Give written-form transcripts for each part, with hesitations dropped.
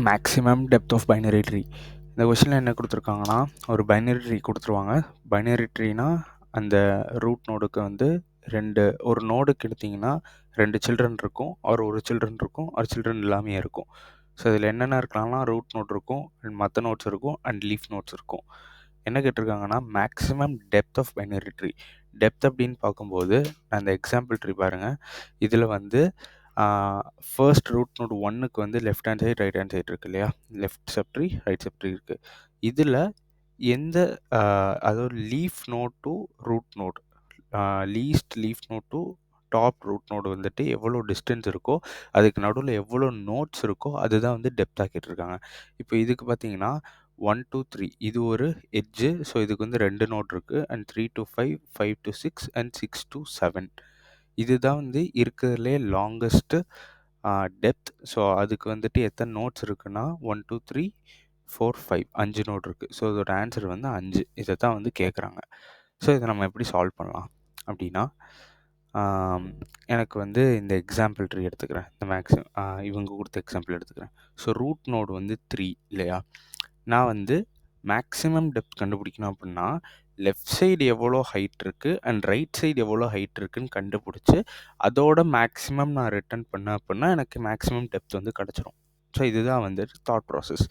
Maximum depth of binary tree. இந்த கொஷனில் என்ன கொடுத்துருக்காங்கன்னா, ஒரு பைனரி ட்ரீ கொடுத்துருவாங்க. பைனரி ட்ரீனா அந்த ரூட் நோடுக்கு வந்து ஒரு நோடுக்கு எடுத்திங்கன்னா 2 சில்ட்ரன் இருக்கும், ஒரு சில்ட்ரன் இருக்கும், ஒரு சில்ட்ரன் எல்லாமே இருக்கும். ஸோ இதில் என்னென்ன இருக்கலாம்னா ரூட் நோட் இருக்கும், அண்ட் மற்ற நோட்ஸ் இருக்கும், அண்ட் லீஃப் நோட்ஸ் இருக்கும். என்ன கேட்டிருக்காங்கன்னா maximum depth of binary tree. Depth அப்படின்னு பார்க்கும்போது நான் இந்த எக்ஸாம்பிள் ட்ரீ பாருங்கள். இதில் வந்து ஃபர்ஸ்ட் ரூட் நோட் 1க்கு வந்து left hand side right hand side இருக்கு இல்லையா, லெஃப்ட் சப்ட்ரீ ரைட் சப்ட்ரீ இருக்குது. இதில் எந்த அதாவது leaf node to root node, least leaf node to top root node வந்துட்டு எவ்வளோ டிஸ்டன்ஸ் இருக்கோ அதுக்கு நடுவில் எவ்வளோ நோட்ஸ் இருக்கோ அதுதான் வந்து டெப்த்தாக கேட்டிருக்காங்க. இப்போ இதுக்கு பார்த்தீங்கன்னா 1 to 3 இது ஒரு எட்ஜு. ஸோ இதுக்கு வந்து 2 நோட் இருக்குது, and 3 to 5, 5 to 6 and 6 to 7. இதுதான் வந்து இருக்கிறதுலே லாங்கஸ்ட்டு டெப்த். ஸோ அதுக்கு வந்துட்டு எத்தனை நோட்ஸ் இருக்குன்னா 1 2 3 4 5 5 நோட் இருக்குது. ஸோ இதோட ஆன்சர் வந்து 5. இதை தான் வந்து கேட்குறாங்க. ஸோ இதை நம்ம எப்படி சால்வ் பண்ணலாம் அப்படின்னா, எனக்கு வந்து இந்த எக்ஸாம்பிள் ட்ரீ எடுத்துக்கிறேன். இந்த இவங்க கொடுத்த எக்ஸாம்பிள் எடுத்துக்கிறேன். ஸோ ரூட் நோடு வந்து 3 இல்லையா. நான் வந்து மேக்ஸிமம் டெப்த் கண்டுபிடிக்கணும் அப்படின்னா லெஃப்ட் சைடு எவ்வளோ ஹைட் இருக்குது அண்ட் ரைட் சைடு எவ்வளோ ஹைட் இருக்குன்னு கண்டுபிடிச்சி அதோட மேக்ஸிமம் நான் ரிட்டர்ன் பண்ணேன் அப்படின்னா எனக்கு மேக்ஸிமம் டெப்த் வந்து கிடச்சிரும். ஸோ இதுதான் வந்து தாட் ப்ராசஸ்.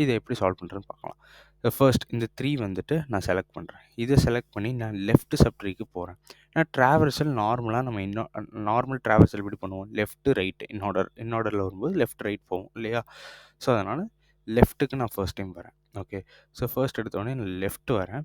இதை எப்படி சால்வ் பண்ணுறேன்னு பார்க்கலாம். ஃபர்ஸ்ட் இந்த 3 வந்துட்டு நான் செலக்ட் பண்ணுறேன். இதை செலக்ட் பண்ணி நான் லெஃப்ட் சப்ட்ரீக்கு போகிறேன். நான் ட்ராவர்சல் நார்மலாக நம்ம நார்மல் ட்ராவர்சல் எப்படி பண்ணுவோம், லெஃப்ட் ரைட் இன்ஆர்டரில் வரும்போது லெஃப்ட் ரைட் போவோம் இல்லையா. ஸோ அதனால் லெஃப்ட்டுக்கு நான் ஃபர்ஸ்ட் டைம் வரேன். ஓகே, ஸோ ஃபர்ஸ்ட் எடுத்தோடனே நான் லெஃப்ட் வரேன்.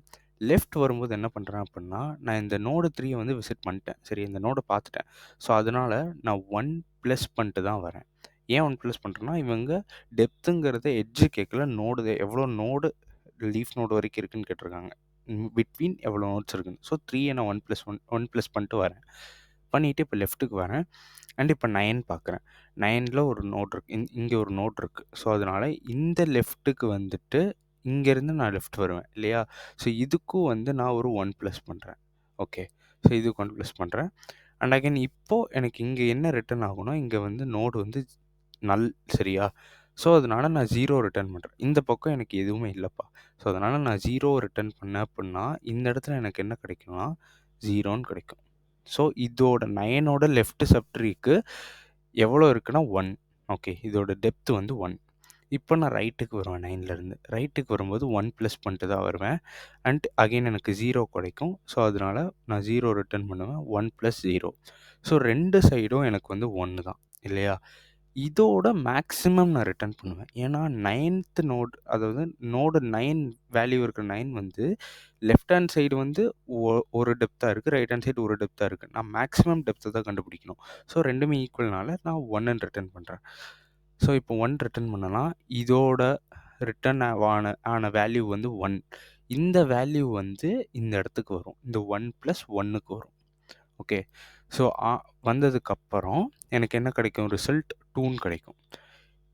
லெஃப்ட் வரும்போது என்ன பண்ணுறேன் அப்படின்னா, நான் இந்த நோடு 3 வந்து விசிட் பண்ணிட்டேன். சரி, இந்த நோடை பார்த்துட்டேன். ஸோ அதனால் நான் 1 ப்ளஸ் பண்ணிட்டு தான் வரேன். ஏன் 1 ப்ளஸ் பண்ணுறேன்னா, இவங்க டெப்த்துங்கிறத எட்ஜு கேட்கல, நோடு எவ்வளோ நோடு லீஃப் நோடு வரைக்கும் இருக்குன்னு கேட்டிருக்காங்க. பிட்வீன் எவ்வளோ நோட்ஸ் இருக்குன்னு. ஸோ 3 நான் 1 ப்ளஸ் பண்ணிட்டு வரேன். பண்ணிவிட்டு இப்போ லெஃப்ட்டுக்கு வரேன். அண்ட் இப்போ 9 பார்க்குறேன். 9ல் ஒரு நோட் இருக்குது, இங்கே ஒரு நோட் இருக்குது. ஸோ அதனால் இந்த லெஃப்ட்டுக்கு வந்துட்டு இங்கேருந்து நான் லெஃப்ட் வருவேன் இல்லையா. ஸோ இதுக்கும் வந்து நான் ஒரு 1 ப்ளஸ் பண்ணுறேன். ஓகே, ஸோ இதுக்கு 1 ப்ளஸ் பண்ணுறேன். அண்ட் அகைன் இப்போது எனக்கு இங்கே என்ன ரிட்டர்ன் ஆகும்னா, இங்கே வந்து நோடு வந்து நல் சரியா. ஸோ அதனால் நான் 0 ரிட்டர்ன் பண்ணுறேன். இந்த பக்கம் எனக்கு எதுவுமே இல்லைப்பா. ஸோ அதனால் நான் 0 ரிட்டர்ன் பண்ணேன் அப்படின்னா இந்த இடத்துல எனக்கு என்ன கிடைக்கும்னா 0ன்னு கிடைக்கும். ஸோ இதோட 9ஓட லெஃப்ட் சப்ட்ரீக்கு எவ்வளோ இருக்குன்னா 1. ஓகே, இதோட டெப்த் வந்து 1. இப்போ நான் ரைட்டுக்கு வருவேன். 9லேருந்து ரைட்டுக்கு வரும்போது 1 ப்ளஸ் பண்ணிட்டு தான் வருவேன். அண்ட் அகெயின் எனக்கு 0 கிடைக்கும். ஸோ அதனால் நான் 0 ரிட்டர்ன் பண்ணுவேன். 1 + 0. ஸோ 2 சைடும் எனக்கு வந்து 1 தான் இல்லையா. இதோட மேக்ஸிமம் நான் ரிட்டர்ன் பண்ணுவேன். ஏன்னா 9th நோட், அதாவது நோடு 9 வேல்யூ இருக்கிற 9 வந்து லெஃப்ட் ஹேண்ட் சைடு வந்து ஒரு டெப்த்தாக இருக்குது, ரைட் ஹேண்ட் சைடு ஒரு டெப்த்தாக இருக்குது. நான் மேக்ஸிமம் டெப்த்தை தான் கண்டுபிடிக்கணும். ஸோ ரெண்டுமே ஈக்குவல்னால நான் 1 ரிட்டர்ன் பண்ணுறேன். ஸோ இப்போ 1 ரிட்டர்ன் பண்ணலாம். இதோட ரிட்டர்ன் ஆன வேல்யூ வந்து 1. இந்த வேல்யூ வந்து இந்த இடத்துக்கு வரும். இந்த 1 + 1க்கு வரும். ஓகே, ஸோ வந்ததுக்கப்புறம் எனக்கு என்ன கிடைக்கும், ரிசல்ட் 2ன்னு கிடைக்கும்.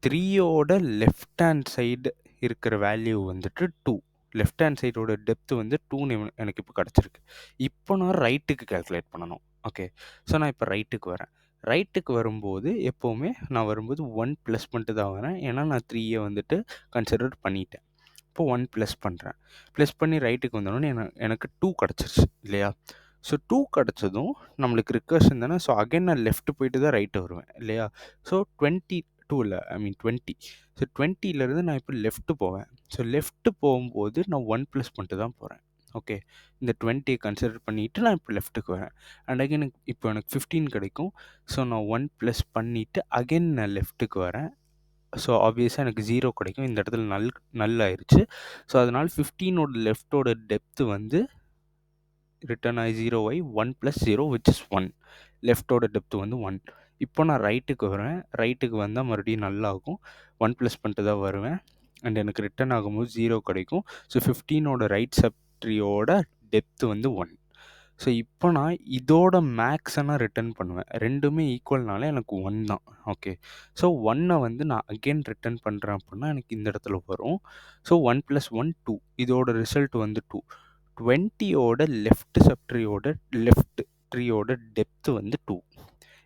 3யோட லெஃப்ட் ஹேண்ட் சைடு இருக்கிற வேல்யூ வந்துட்டு 2. லெஃப்ட் ஹேண்ட் சைடோட டெப்த் வந்து 2ன்னு எனக்கு இப்போ கிடச்சிருக்கு. இப்போ நான் ரைட்டுக்கு கால்குலேட் பண்ணணும். ஓகே, ஸோ நான் இப்போ ரைட்டுக்கு வரேன். ரைட்டுக்கு வரும்போது எப்போவுமே நான் வரும்போது 1 ப்ளஸ் பண்ணிட்டு தான் வரேன். ஏன்னா நான் 3யை வந்துட்டு கன்சிடர் பண்ணிட்டேன். இப்போ 1 ப்ளஸ் பண்ணுறேன். ப்ளஸ் பண்ணி ரைட்டுக்கு வந்தோடனே எனக்கு 2 கிடச்சிருச்சு இல்லையா. ஸோ 2 கிடச்சதும் நம்மளுக்கு ரிக்கர்ஷன் தானே. ஸோ அகைன் நான் லெஃப்ட் போயிட்டு தான் ரைட்டு வருவேன் இல்லையா. ஸோ 22 இல்லை, ஐ மீன் 20. ஸோ 20லேருந்து நான் இப்போ லெஃப்ட்டு போவேன். ஸோ லெஃப்ட்டு போகும்போது நான் 1 ப்ளஸ் பண்ணிட்டு தான் போகிறேன். ஓகே, இந்த 20 கன்சிடர் பண்ணிவிட்டு நான் இப்போ லெஃப்ட்டுக்கு வரேன். அண்ட் அகைன் இப்போ எனக்கு 15 கிடைக்கும். ஸோ நான் 1 ப்ளஸ் பண்ணிவிட்டு அகைன் நான் லெஃப்ட்டுக்கு வரேன். ஸோ ஆப்வியஸாக எனக்கு 0 கிடைக்கும். இந்த இடத்துல நல் ஆயிடுச்சு. ஸோ அதனால் 15ஓட லெஃப்ட்டோட டெப்த்து வந்து ரிட்டர்ன் ஆகி 0 ஆகி 1 + 0 விச் இஸ் 1. லெஃப்ட்டோட டெப்த் வந்து 1. இப்போ நான் ரைட்டுக்கு வரேன். ரைட்டுக்கு வந்தால் மறுபடியும் நல்லாகும். 1 ப்ளஸ் பண்ணிட்டு தான் வருவேன். அண்ட் எனக்கு ரிட்டர்ன் ஆகும்போது 0 கிடைக்கும். ஸோ 15ஓட ரைட் சப்ட்ரீயோட டெப்த் வந்து 1. ஸோ இப்போ நான் இதோட மேக்ஸை நான் ரிட்டர்ன் பண்ணுவேன். ரெண்டுமே ஈக்குவல்னால எனக்கு 1 தான். ஓகே, ஸோ 1ஐ வந்து நான் அகெயின் ரிட்டர்ன் பண்ணுறேன் அப்படின்னா எனக்கு இந்த இடத்துல வரும். ஸோ 1 + 1 2. இதோட ரிசல்ட் வந்து 2. 20ஓட லெஃப்ட் சப்ட்ரீயோட டெப்த் வந்து 2.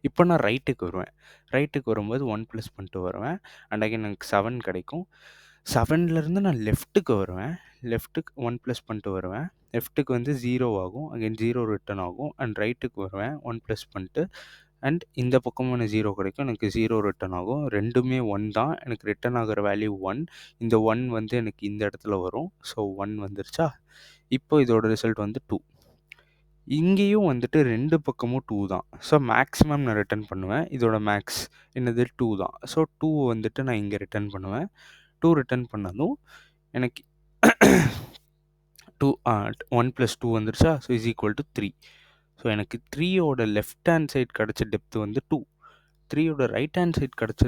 இப்போ நான் ரைட்டுக்கு வருவேன். ரைட்டுக்கு வரும்போது 1 ப்ளஸ் பண்ணிட்டு வருவேன். அண்ட் அகைன் எனக்கு 7 கிடைக்கும். 7லேருந்து நான் லெஃப்ட்டுக்கு வருவேன். லெஃப்ட்டுக்கு 1 ப்ளஸ் பண்ணிட்டு வருவேன். லெஃப்ட்டுக்கு வந்து 0 ஆகும். அகைன் 0 ரிட்டர்ன் ஆகும். அண்ட் ரைட்டுக்கு வருவேன். 1 ப்ளஸ் பண்ணிட்டு அண்ட் இந்த பக்கமும் எனக்கு 0 கிடைக்கும். எனக்கு 0 ரிட்டர்ன் ஆகும். ரெண்டுமே 1 தான். எனக்கு ரிட்டர்ன் ஆகிற வேல்யூ 1. இந்த 1 வந்து எனக்கு இந்த இடத்துல வரும். ஸோ 1 வந்துருச்சா? இப்போ இதோட ரிசல்ட் வந்து 2. இங்கேயும் வந்துட்டு 2 பக்கமும் 2 தான். ஸோ மேக்ஸிமம் நான் ரிட்டர்ன் பண்ணுவேன். இதோட மேக்ஸ் என்னது 2 தான். ஸோ 2 வந்துட்டு நான் இங்கே ரிட்டர்ன் பண்ணுவேன். 2 ரிட்டர்ன் பண்ணதும் எனக்கு 1 + 2 வந்துருச்சா? So is equal to 3. So எனக்கு 3யோட லெஃப்ட் ஹேண்ட் சைட் கிடச்ச டெப்த் வந்து 2. 3யோட ரைட் ஹேண்ட் சைட் கிடச்ச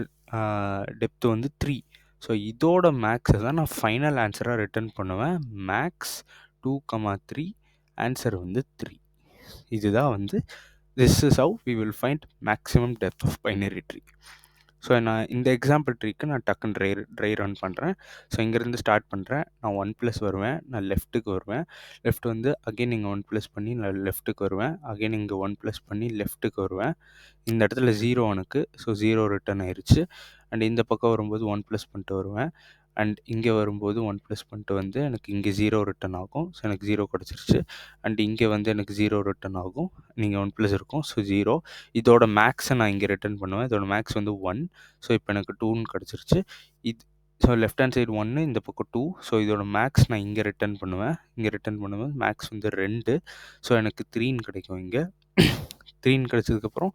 டெப்த் வந்து 3. ஸோ இதோட மேக்ஸை தான் நான் ஃபைனல் ஆன்சராக ரிட்டர்ன் பண்ணுவேன். மேக்ஸ் 2, 3 ஆன்சர் வந்து 3. இதுதான் வந்து this is how we will find maximum depth of binary tree. So நான் இந்த எக்ஸாம்பிள் ட்ரீக்கு நான் டக்குன்னு ட்ரை ரன் பண்ணுறேன். ஸோ இங்கேருந்து ஸ்டார்ட் பண்ணுறேன். நான் 1 ப்ளஸ் வருவேன். நான் லெஃப்ட்டுக்கு வருவேன். லெஃப்ட் வந்து அகைன் இங்கே 1 ப்ளஸ் பண்ணி நான் லெஃப்ட்டுக்கு வருவேன். அகைன் இங்கே 1 ப்ளஸ் பண்ணி லெஃப்ட்டுக்கு வருவேன். இந்த இடத்துல 0 எனக்கு. ஸோ 0 ரிட்டர்ன் ஆயிடுச்சு. அண்ட் இந்த பக்கம் வரும்போது 1 ப்ளஸ் பண்ணிட்டு வருவேன். அண்ட் இங்கே வரும்போது 1 ப்ளஸ் பண்ணிட்டு வந்து எனக்கு இங்கே 0 ரிட்டர்ன் ஆகும். ஸோ எனக்கு 0 கிடச்சிருச்சு. அண்ட் இங்கே வந்து எனக்கு 0 ரிட்டர்ன் ஆகும். நீங்கள் 1 ப்ளஸ் இருக்கும். ஸோ 0. இதோட மேக்ஸை நான் இங்கே ரிட்டர்ன் பண்ணுவேன். இதோட மேக்ஸ் வந்து 1. ஸோ இப்போ எனக்கு 2ன்னு கிடச்சிருச்சு. இது ஸோ லெஃப்ட் ஹேண்ட் சைடு 1, இந்த பக்கம் 2. ஸோ இதோட மேக்ஸ் நான் இங்கே ரிட்டர்ன் பண்ணுவேன். இங்கே ரிட்டர்ன் பண்ணுவேன். மேக்ஸ் வந்து 2. ஸோ எனக்கு 3ன்னு கிடைக்கும் இங்கே. 3ன்னு கிடச்சதுக்கப்புறம்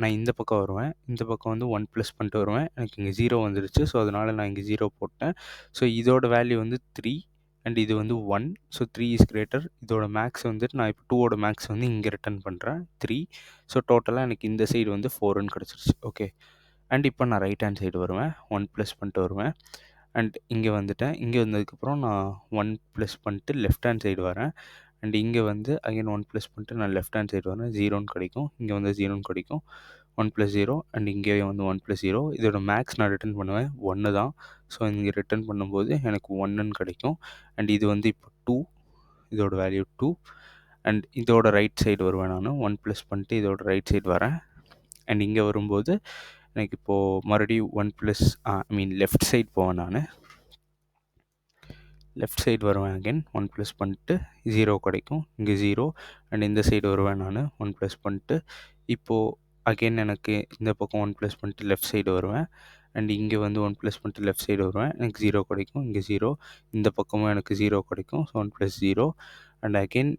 நான் இந்த பக்கம் வருவேன். இந்த பக்கம் வந்து 1 ப்ளஸ் பண்ணிட்டு வருவேன். எனக்கு இங்கே 0 வந்துருச்சு. ஸோ அதனால் நான் இங்கே 0 போட்டேன். ஸோ இதோட வேல்யூ வந்து 3 அண்ட் இது வந்து 1. So 3 is greater. இதோட மேக்ஸ் வந்துட்டு நான் இப்போ 2ஓட மேக்ஸ் வந்து இங்கே ரிட்டர்ன் பண்ணுறேன் 3. ஸோ டோட்டலாக எனக்கு இந்த சைடு வந்து 4ன்னு கிடச்சிருச்சு. ஓகே. அண்ட் இப்போ நான் ரைட் ஹேண்ட் சைடு வருவேன். 1 ப்ளஸ் பண்ணிட்டு வருவேன். அண்ட் இங்கே வந்துட்டேன். இங்கே வந்ததுக்கப்புறம் நான் 1 ப்ளஸ் பண்ணிட்டு லெஃப்ட் ஹேண்ட் சைடு வரேன். அண்ட் இங்கே வந்து அகைன் 1 ப்ளஸ் பண்ணிட்டு நான் லெஃப்ட் ஹேண்ட் சைடு வரேன். 0ன்னு கிடைக்கும். இங்கே வந்து 0ன்னு கிடைக்கும். 1 + 0 அண்ட் இங்கே வந்து 1 + 0. இதோட மேக்ஸ் நான் ரிட்டர்ன் பண்ணுவேன் 1 தான். ஸோ இங்கே ரிட்டர்ன் பண்ணும்போது எனக்கு 1ன்னு கிடைக்கும். அண்ட் இது வந்து இப்போ 2. இதோட வேல்யூ 2. அண்ட் இதோட ரைட் சைடு வருவேன் நான். 1 ப்ளஸ் பண்ணிட்டு இதோட ரைட் சைடு வரேன். அண்ட் இங்கே வரும்போது எனக்கு இப்போது மறுபடியும் 1 ப்ளஸ் லெஃப்ட் சைடு போவேன் நான். லெஃப்ட் சைடு வருவேன் அகைன் 1 ப்ளஸ் பண்ணிட்டு 0 கிடைக்கும். இங்கே 0. அண்ட் இந்த சைடு வருவேன் நான் 1 ப்ளஸ் பண்ணிட்டு. இப்போது அகைன் எனக்கு இந்த பக்கம் 1 ப்ளஸ் பண்ணிட்டு லெஃப்ட் சைடு வருவேன். அண்ட் இங்கே வந்து 1 ப்ளஸ் பண்ணிட்டு லெஃப்ட் சைடு வருவேன். எனக்கு 0 கிடைக்கும். இங்கே 0. இந்த பக்கமும் எனக்கு 0 கிடைக்கும். ஸோ 1 + 0 அண்ட் அகைன்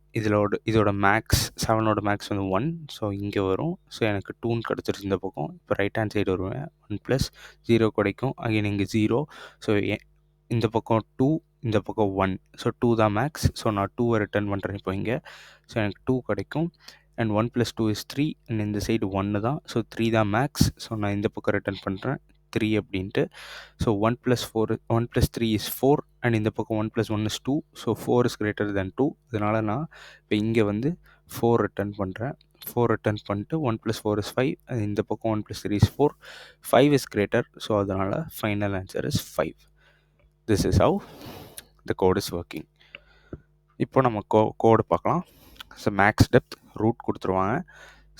இதோட மேக்ஸ் 7ஓட மேக்ஸ் வந்து 1. ஸோ இங்கே வரும். ஸோ எனக்கு 2ன்னு கிடச்சிருச்சு இந்த பக்கம். இப்போ ரைட் ஹேண்ட் சைடு வருவேன். 1 + 0 கிடைக்கும். அகைன் இங்கே 0. ஸோ இந்த பக்கம் 2, இந்த பக்கம் 1. ஸோ 2 தான் மேக்ஸ். ஸோ நான் 2வை ரிட்டர்ன் பண்ணுறேன் இப்போ இங்கே. ஸோ எனக்கு 2 கிடைக்கும். And 1 + 2 is 3. அண்ட் இந்த சைடு 1 தான். ஸோ 3 தான் மேக்ஸ். ஸோ நான் இந்த பக்கம் ரிட்டர்ன் பண்ணுறேன் 3 அப்படின்ட்டு. So 1 + 3 is 4. அண்ட் இந்த பக்கம் 1 + 1 is 2. So 4 is greater than 2. அதனால் நான் இப்போ இங்கே வந்து 4 ரிட்டர்ன் பண்ணுறேன். 4 ரிட்டர்ன் பண்ணிட்டு 1 + 4 இஸ் 5. இந்த பக்கம் 1 + 3 இஸ் 4. 5 is greater. ஸோ அதனால் final answer is 5. This is how the code is working. இப்போ நம்ம கோடு பார்க்கலாம். ஸோ மேக்ஸ் டெப்த் ரூட் கொடுத்துருவாங்க.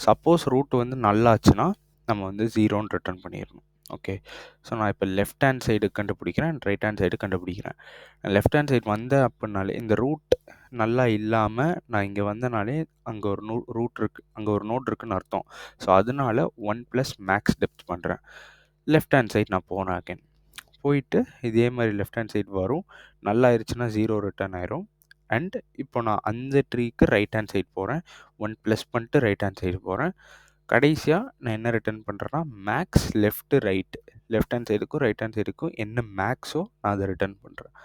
சப்போஸ் ரூட் வந்து நல்லாச்சுன்னா நம்ம வந்து 0ன்னு ரிட்டர்ன் பண்ணிடணும். ஓகே. ஸோ நான் இப்போ லெஃப்ட் ஹேண்ட் சைடு கண்டுபிடிக்கிறேன். ரைட் ஹேண்ட் சைடு கண்டுபிடிக்கிறேன். லெஃப்ட் ஹேண்ட் சைடு வந்த அப்படின்னாலே இந்த ரூட் நல்லா இல்லாமல் நான் இங்கே வந்தனாலே அங்கே ஒரு ரூட் இருக்குது, அங்கே ஒரு நோட் இருக்குதுன்னு அர்த்தம். ஸோ அதனால 1 + மேக்ஸ் டெப்த் பண்ணுறேன். லெஃப்ட் ஹேண்ட் சைடு நான் போனேன் அகைன். போயிட்டு இதே மாதிரி லெஃப்ட் ஹேண்ட் சைடு வரும். நல்லா ஆயிடுச்சுன்னா 0 ரிட்டர்ன் ஆயிரும். அண்ட் இப்போ நான் அந்த ட்ரீக்கு ரைட் ஹேண்ட் சைடு போகிறேன். 1 ப்ளஸ் பண்ணிட்டு ரைட் ஹேண்ட் சைடு போகிறேன். கடைசியாக நான் என்ன ரிட்டர்ன் பண்ணுறேன்னா மேக்ஸ் லெஃப்ட் ஹேண்ட் சைடுக்கும் ரைட் ஹேண்ட் சைடுக்கும் என்ன மேக்ஸோ நான் அதை ரிட்டர்ன் பண்ணுறேன்.